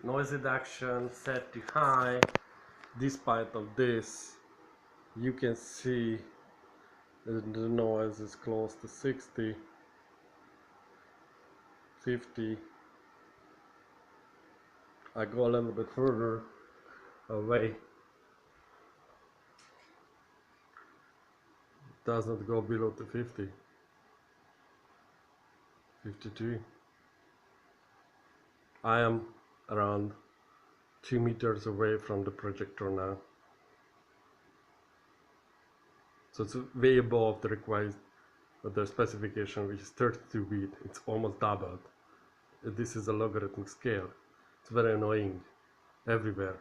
Noise reduction set to high. Despite of this, you can see that the noise is close to 60, 50. I go a little bit further away. It does not go below the 50. 52. I am around 2 meters away from the projector now. So it's way above the required the specification, which is 32 bit. It's almost doubled. This is a logarithmic scale. It's very annoying everywhere.